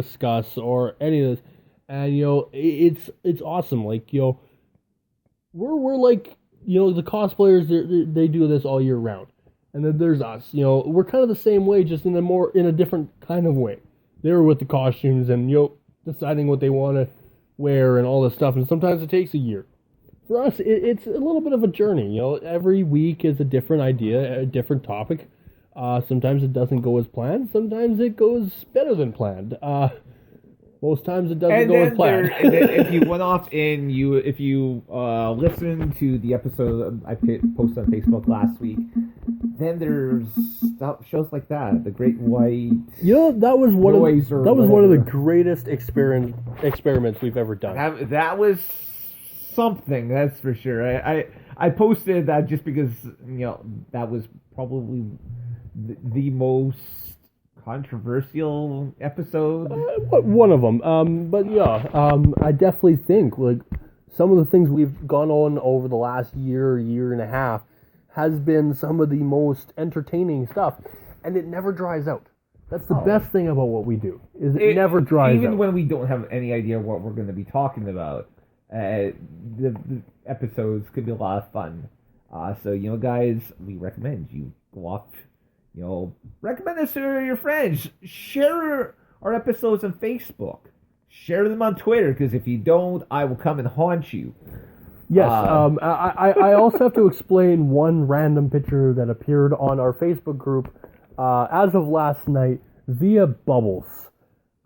discuss or any of this. And it's awesome. Like we're like the cosplayers. They do this all year round, and then there's us. We're kind of the same way, just in a different kind of way. They're with the costumes and deciding what they want to wear and all this stuff, and sometimes it takes a year. For us, it's a little bit of a journey. Every week is a different idea, a different topic. Sometimes it doesn't go as planned. Sometimes it goes better than planned. Most times it doesn't go as planned. If you went off and if you listened to the episode I posted on Facebook last week, then there's shows like that, The Great White. That was one of the greatest experiments we've ever done. That was something, that's for sure. I posted that just because that was probably the most controversial episode. One of them. I definitely think like some of the things we've gone on over the last year and a half has been some of the most entertaining stuff, and it never dries out. That's the best thing about what we do, is it never dries out. Even when we don't have any idea what we're going to be talking about, the episodes could be a lot of fun. So guys, we recommend you go off, recommend us to your friends. Share our episodes on Facebook. Share them on Twitter, because if you don't, I will come and haunt you. Yes, I also have to explain one random picture that appeared on our Facebook group as of last night via Bubbles.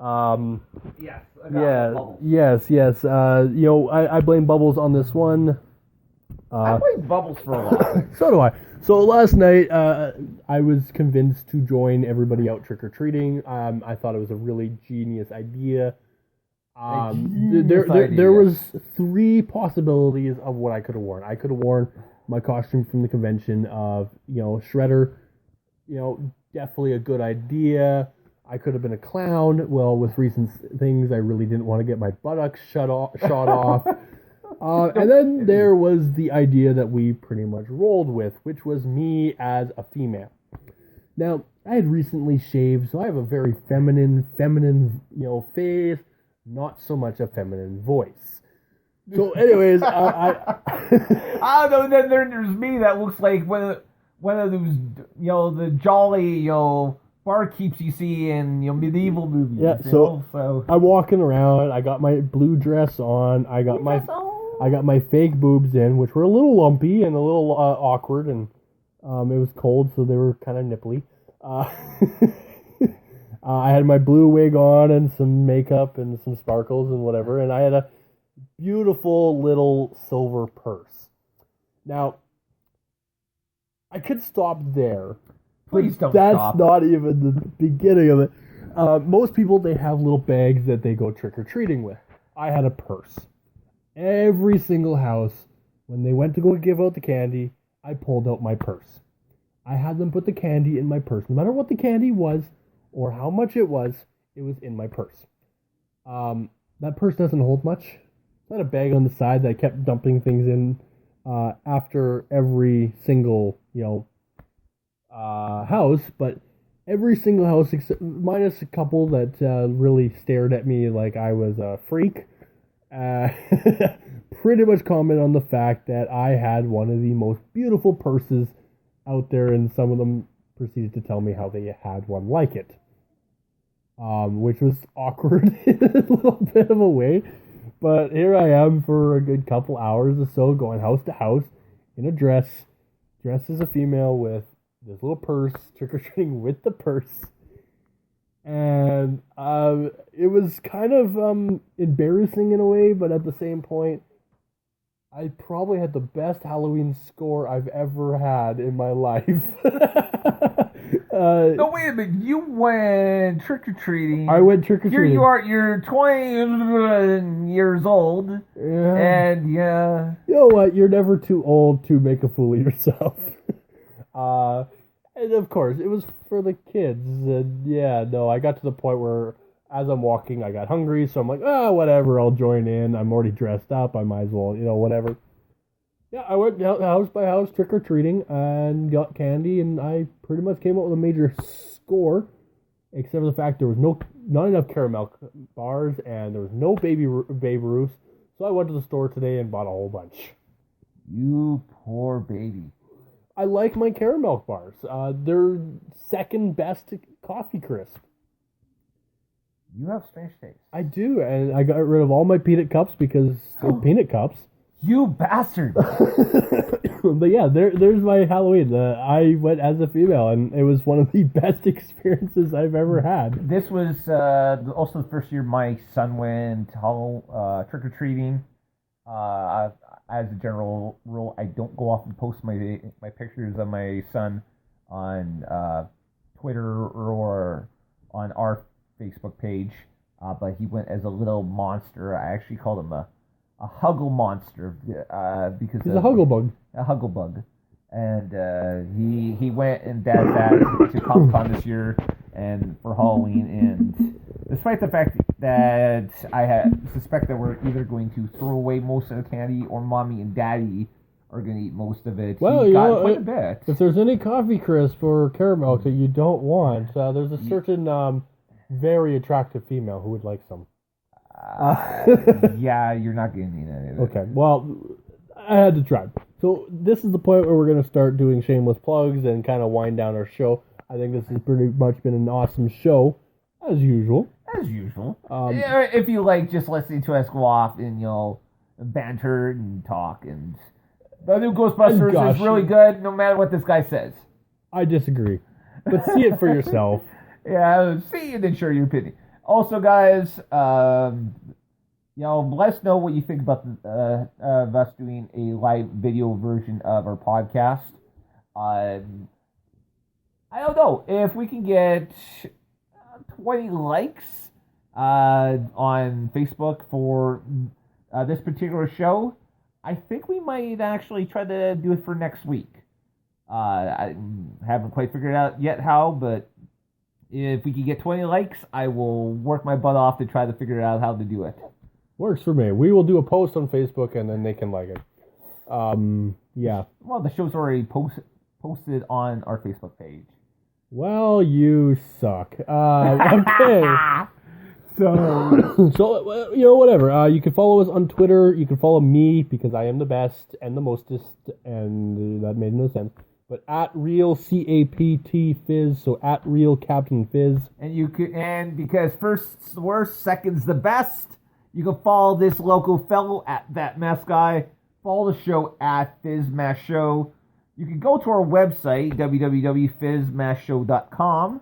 Yes. Bubbles. Yes. I blame Bubbles on this one. I blame Bubbles for a lot. So do I. So last night, I was convinced to join everybody out trick-or-treating. I thought it was a really genius idea. There was 3 possibilities of what I could have worn. I could have worn my costume from the convention of, Shredder. Definitely a good idea. I could have been a clown. Well, with recent things, I really didn't want to get my buttocks shot off. And then there was the idea that we pretty much rolled with, which was me as a female. Now, I had recently shaved, so I have a very feminine, face, not so much a feminine voice. So, anyways, I don't know. Then there's me that looks like one of those, the jolly, barkeeps you see in medieval movies. Yeah. So I'm walking around. I got my blue dress on. I got my fake boobs in, which were a little lumpy and a little awkward, and it was cold, so they were kind of nipply. I had my blue wig on and some makeup and some sparkles and whatever, and I had a beautiful little silver purse. Now, I could stop there. Please don't That's stop. Not even the beginning of it. Most people, they have little bags that they go trick-or-treating with. I had a purse. Every single house, when they went to go give out the candy, I pulled out my purse. I had them put the candy in my purse. No matter what the candy was or how much it was in my purse. That purse doesn't hold much. I had a bag on the side that I kept dumping things in after every single, house, but every single house, minus a couple that really stared at me like I was a freak, pretty much comment on the fact that I had one of the most beautiful purses out there, and some of them proceeded to tell me how they had one like it, which was awkward in a little bit of a way. But here I am for a good couple hours or so, going house to house in a dressed as a female with this little purse, trick-or-treating with the purse. And it was kind of embarrassing in a way, but at the same point, I probably had the best Halloween score I've ever had in my life. No, wait a minute. You went trick-or-treating. I went trick-or-treating. You're 20 years old. Yeah. And, yeah. You know what? You're never too old to make a fool of yourself. And of course, it was for the kids. And I got to the point where as I'm walking, I got hungry. So I'm like, whatever, I'll join in. I'm already dressed up. I might as well, whatever. Yeah, I went house by house trick-or-treating and got candy, and I pretty much came up with a major score. except for the fact there was not enough caramel bars and there was no Baby Ruths. So I went to the store today and bought a whole bunch. You poor baby. I like my caramel bars. They're second best to Coffee Crisp. You have strange taste. I do, and I got rid of all my peanut cups because they're peanut cups. You bastard! But yeah, there's my Halloween. I went as a female, and it was one of the best experiences I've ever had. This was also the first year my son went trick-or-treating. As a general rule, I don't go off and post my pictures of my son on Twitter or on our Facebook page, but he went as a little monster. I actually called him a huggle monster because he's a hugglebug. A hugglebug, and he went and dad to Comic-Con this year and for Halloween, and despite the fact that I suspect that we're either going to throw away most of the candy or mommy and daddy are going to eat most of it. Well, he got quite a bit. If there's any Coffee Crisp or caramel that you don't want, there's a certain very attractive female who would like some. Yeah, you're not getting any of it. Okay, well, I had to try. So this is the point where we're going to start doing shameless plugs and kind of wind down our show. I think this has pretty much been an awesome show, as usual. As usual. If you like just listening to us go off and, banter and talk. And the new Ghostbusters is really good, no matter what this guy says. I disagree. But see it for yourself. Yeah, see and then share your opinion. Also, guys, let us know what you think about of us doing a live video version of our podcast. I don't know if we can get 20 likes on Facebook for this particular show. I think we might actually try to do it for next week. I haven't quite figured out yet how, but if we can get 20 likes, I will work my butt off to try to figure out how to do it. Works for me. We will do a post on Facebook and then they can like it. Yeah. Well, the show's already posted on our Facebook page. Well, you suck. Okay. So, whatever. You can follow us on Twitter. You can follow me because I am the best and the mostest, and that made no sense. But at real CAPT Fizz, so at real Captain Fizz. And because first's the worst, second's the best, you can follow this local fellow at That Mask Guy. Follow the show at Fizz Mask Show. You can go to our website, www.fizzmaskshow.com.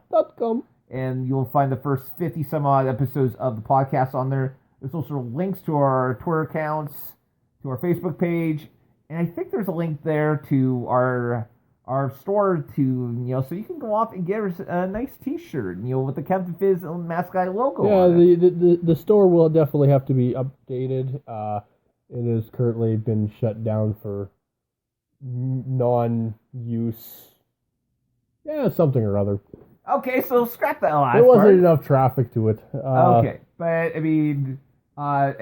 And you'll find the first 50 some odd episodes of the podcast on there. There's also links to our Twitter accounts, to our Facebook page, and I think there's a link there to our store to, so you can go off and get a nice t-shirt, with the Captain Fizz and Mask Guy logo on it. The store will definitely have to be updated. It has currently been shut down for non-use. Yeah, something or other. Okay, so scrap that last There wasn't part. enough traffic to it. Okay, but, and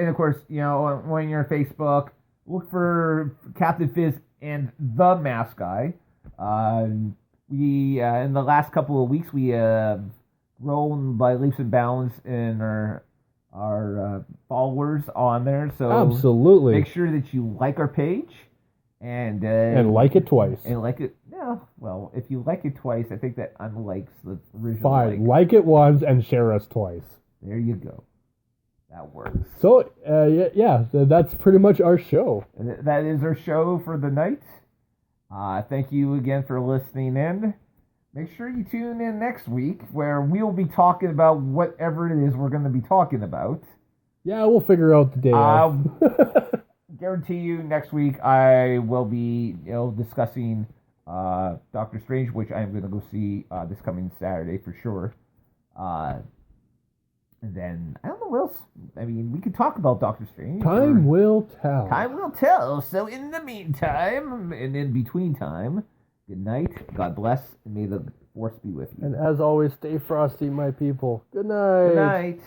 of course, when you're on Facebook, look for Captain Fizz and the Mask Guy. We in the last couple of weeks, we have grown by leaps and bounds in our followers on there. So absolutely, make sure that you like our page and like it twice. And like it, well, if you like it twice, I think that unlikes the original. Fine, like it once and share us twice. There you go. That works. So, that's pretty much our show. That is our show for the night. Thank you again for listening in. Make sure you tune in next week where we'll be talking about whatever it is we're going to be talking about. Yeah, we'll figure out the day. Guarantee you next week I will be discussing Doctor Strange, which I'm going to go see this coming Saturday for sure. And then, I don't know what else. I mean, we could talk about Doctor Strange. Time will tell. Time will tell. So in the meantime, and in between time, good night, God bless, and may the force be with you. And as always, stay frosty, my people. Good night. Good night.